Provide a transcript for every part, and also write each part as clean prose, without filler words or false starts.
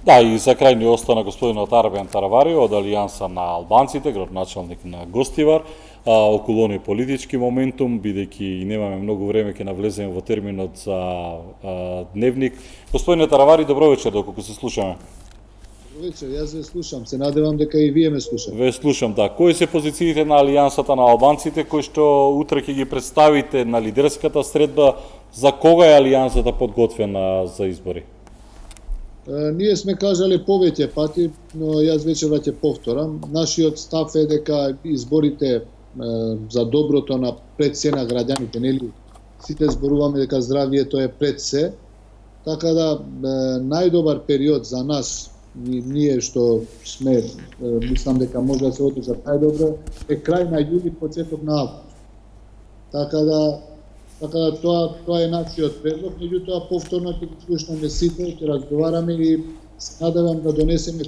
Да, и за крај ни остана господинот Арбен Тараварио од Алијанса на албанците, градоначалник на Гостивар, околу оној политички моментум, бидејќи немаме многу време ќе навлеземе во терминот за дневник. Господине Таравари, добро вечер, доколку се слушаме. Добро вечер, јас ве слушам, се надевам дека и вие ме слушате. Ве слушам, да. Кои се позициите на Алијансата на албанците, кои што утре ќе ги представите на лидерската средба, за кога е Алијансата подготвена за избори? Ние сме кажале повеќе пати, но јас вечера ќе повторам. Нашиот став е дека изборите за доброто на пред се на граѓаните, нели? Сите зборуваме дека здравието е пред се. Така да најдобар период за нас, ние што сме, мислам дека може да се одржа најдобро, е крај на јули, почеток на август. Така да тоа е нашиот предлог, меѓутоа повторно ќе ги слушнеме сите, ќе разговараме и се надевам да донесеме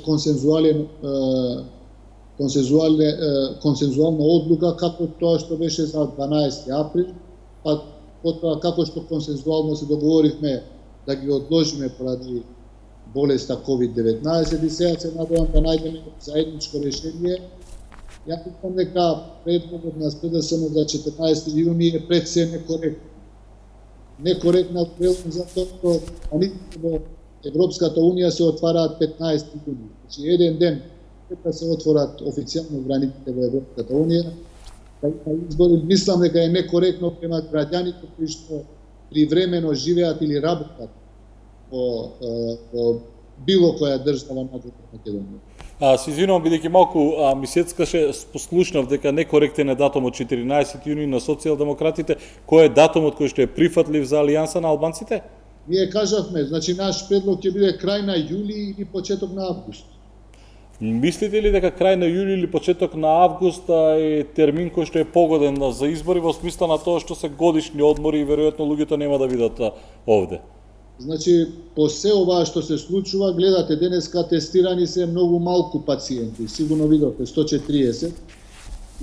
консензуална одлука како тоа што беше за 12 април, па потоа како што консензуално се договоривме да ги одложиме поради болеста COVID-19 и сега се надевам да најдеме заедничко решение. Јас мислам дека предлогот на СДСМ за 14 јуни е пред се некоректно. Некоректно затоа што во Европската унија се отвараат 15 јуни. Значи еден ден пред да се отворат официјално границите во Европската унија, избори мислам дека е некоректно према граѓаните кои што привремено живеат или работат во било која држава на Македонија. Се извинувам, бидејќи малку ми сецкаше, послушнав дека некоректен е датумот 14 јуни на социјалдемократите. Кој е датумот кој што е прифатлив за Алијанса на албанците? Ние кажавме, значи наш предлог ќе биде крај на јули или почеток на август. Мислите ли дека крај на јули или почеток на август е термин кој што е погоден за избори во смисла на тоа што се годишни одмори и веројатно луѓето нема да видат овде? Значи, по се ова што се случува, гледате, денеска тестирани се многу малку пациенти, сигурно видовте, 140.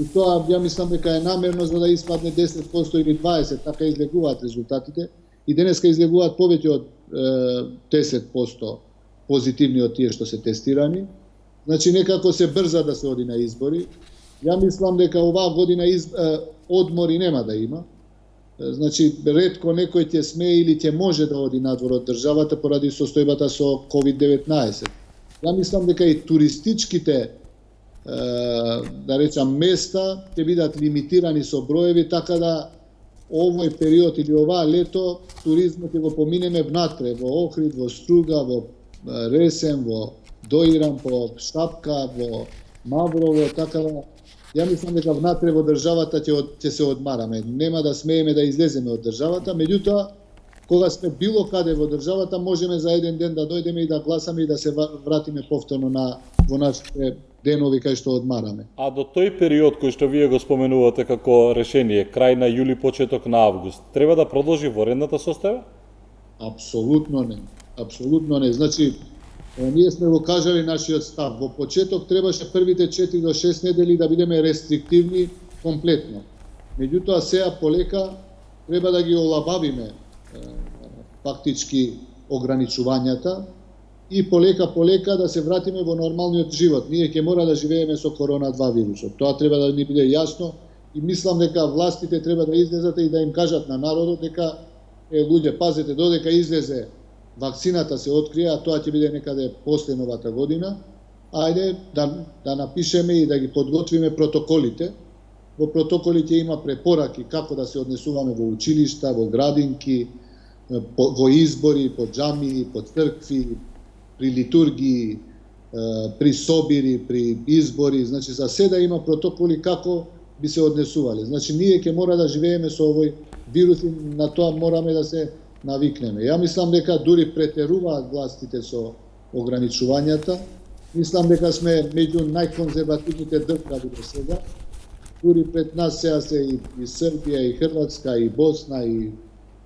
И тоа, ја мислам дека е намерно за да испадне 10% или 20%, така излегуваат резултатите. И денеска излегуваат повеќе од 10% позитивни од тие што се тестирани. Значи, некако се брза да се оди на избори. Ја мислам дека оваа година одмори нема да има. Значи, ретко некој ќе смее или ќе може да оди надвор од државата поради состојбата со COVID-19. Ја мислам дека и туристичките, да речам, места ќе бидат лимитирани со броеви, така да овој период или оваа лето туризмот ќе го поминеме внатре, во Охрид, во Струга, во Ресен, во Доиран, во Шапка, во Маврово, така да ја мислам дека внатре во државата ќе се одмараме. Нема да смееме да излеземе од државата, меѓутоа, кога сме било каде во државата, можеме за еден ден да дојдеме и да гласаме и да се вратиме повторно во нашите денови кај што одмараме. А до тој период кој што вие го споменувате како решение, крај на јули, почеток на август, треба да продолжи воредната состојба? Апсолутно не. Апсолутно не. Значи, ние сме го кажали нашиот став. Во почеток требаше првите 4 до 6 недели да бидеме рестриктивни комплетно. Меѓутоа сега полека треба да ги олабавиме фактички ограничувањата и полека да се вратиме во нормалниот живот. Ние ќе мора да живееме со корона 2 вирусот. Тоа треба да ни биде јасно и мислам дека властите треба да излезат и да им кажат на народот дека луѓе, пазете, додека излезе вакцината се открие, а тоа ќе биде некаде после новата година, ајде да напишеме и да ги подготвиме протоколите. Во протоколите има препораки како да се однесуваме во училишта, во градинки, во избори, по џамии, по цркви, при литургии, при собири, при избори. Значи, за се да има протоколи како би се однесувале. Значи, ние ќе мора да живееме со овој вирус и на тоа мораме да се навикнеме. Ја мислам дека дури претеруваат властите со ограничувањата. Мислам дека сме меѓу најконзервативните држави до сега. Дури пред нас сега се и Србија, и Хрватска, и Босна,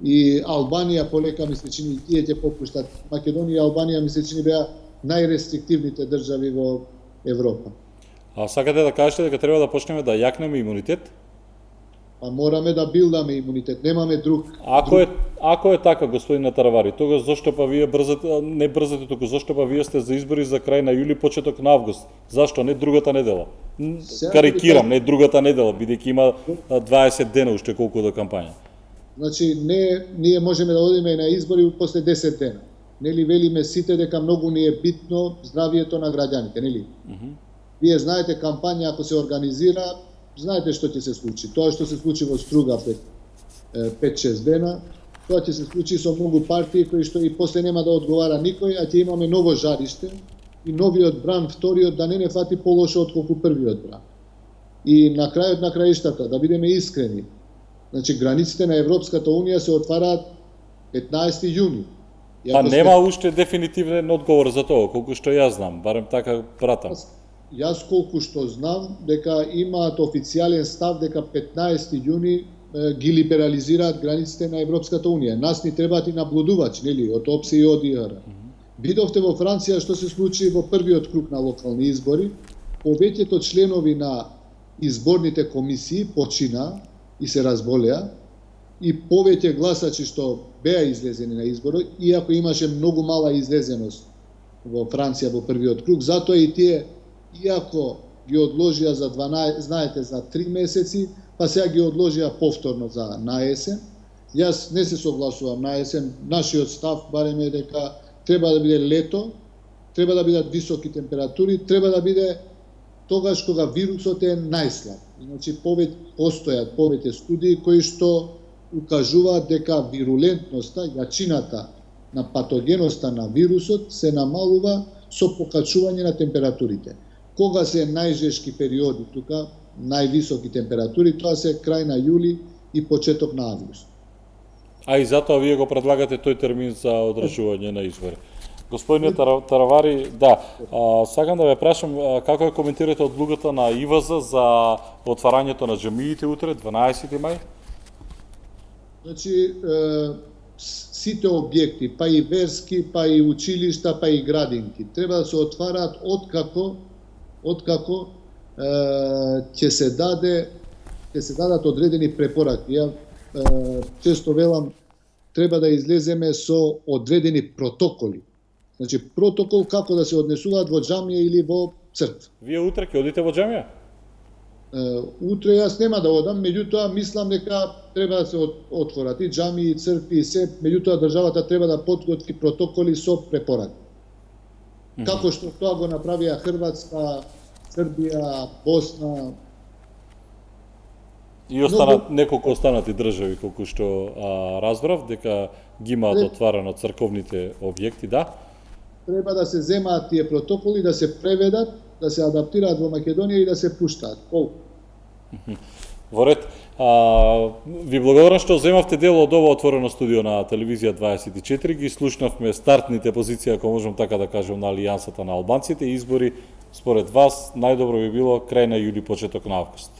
и Албанија полека ми се чини, тие ќе попуштат. Македонија и Албанија ми се чини беа најрестриктивните држави во Европа. А сакате да кажете дека треба да почнеме да јакнеме имунитет? Па мораме да билдаме имунитет, немаме друг. Ако е така, господине Таравари, тогаш зошто па вие брзате, не брзате, туку зошто па вие сте за избори за крај на јули, почеток на август? Зашто не другата недела? Карикирам, не другата недела, бидејќи има 20 дена уште колку до кампања. Значи, ние можеме да одиме на избори после 10 дена. Нели велиме сите дека многу ни е битно здравието на граѓаните, нели? Вие знаете кампања ако се организира, знаете што ќе се случи. Тоа што се случи во Струга 5-6 дена, тоа ќе се случи со многу партии кои што и после нема да одговара никој, а ќе имаме ново жариште и новиот бран, вториот да не фати полошо отколку првиот бран. И на крајот на краиштата, да бидеме искрени, значи границите на Европската Унија се отвараат 15 јуни. Па нема уште дефинитивен одговор за тоа, колку што јас знам, барем така пратам. Јас колку што знам дека имаат официјален став дека 15 јуни ги либерализираат границите на Европската Унија. Нас ни требаат и наблюдувачи, нели, од ОПСЕ и ОДИХР. Видовте во Франција што се случи во првиот круг на локални избори, повеќето членови на изборните комисии почина и се разболеа, и повеќе гласачи што беа излезени на изборот, иако имаше многу мала излезеност во Франција во првиот круг, затоа и тие, иако ги одложија за 12, знаете, за 3 месеци, па сега ги одложија повторно за наесен. Јас не се согласувам наесен, нашиот став барем е дека треба да биде лето, треба да бидат високи температури, треба да биде тогаш кога вирусот е најслаб. Значи, постојат повеќе студии кои што укажуваат дека вирулентноста, јачината на патогеноста на вирусот се намалува со покачување на температурите. Кога се најжешки периоди тука, највисоки температури, тоа се крај на јули и почеток на август. А и затоа вие го предлагате тој термин за одржување на избори. Господине Таравари, да, сакам да ве прашам како ја коментирате одлуката на ИВЗ за отварањето на џамиите утре, 12 мај? Значи, сите објекти, па и верски, па и училишта, па и градинки, треба да се отвараат откако ќе се дадат одредени препораки. Ја често велам, треба да излеземе со одредени протоколи. Значи, протокол како да се однесуваат во џамија или во црква. Вие утре ќе одите во џамија? Утре јас нема да одам, меѓутоа мислам дека треба да се отворат и џамии, и цркви, и се, меѓутоа државата треба да подготви протоколи со препораки. Како што тоа го направија Хрватска, Србија, Босна. И останат неколку останати држави, колку што разбрав, дека ги имаат отварано црковните објекти, да? Треба да се земаат тие протоколи, да се преведат, да се адаптираат во Македонија и да се пуштаат. Колку? Во ред. Ви благодарам што земавте дел од ова отворено студио на Телевизија 24. Ги слушнавме стартните позиции, ако можам така да кажем, на Алијансата на албанците. Избори, според вас, најдобро би било крај на јули, почеток на август.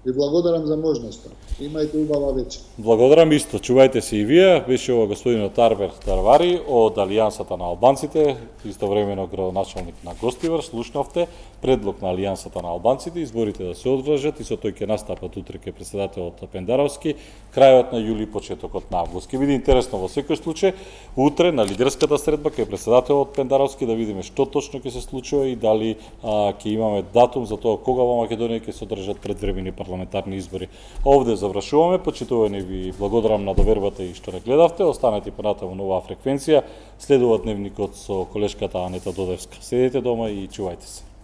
Ви благодарам за можноста. Имајте убава вечер. Благодарам исто. Чувајте се и вие. Беше ова господинот Арбер Таравари од Алијансата на албанците, истовремено градоначалник на Гостивар. Слушнавте предлог на Алијансата на албанците, изборите да се одржат и со тој ќе настапат утре ке претседателот Пендаровски, крајот на јули, почетокот на август. Ке биде интересно во секој случај утре на лидерската средба ке претседателот Пендаровски да видиме што точно ќе се случува и дали ќе имаме датум за тоа кога во Македонија ќе се одржат предвремени парламентарни избори. Овде завршуваме, почитувани ви благодарам на довербата и што не гледавте. Останете понатаму на оваа фреквенција. Следува дневникот со колешката Анета Додевска. Седете дома и чувајте се.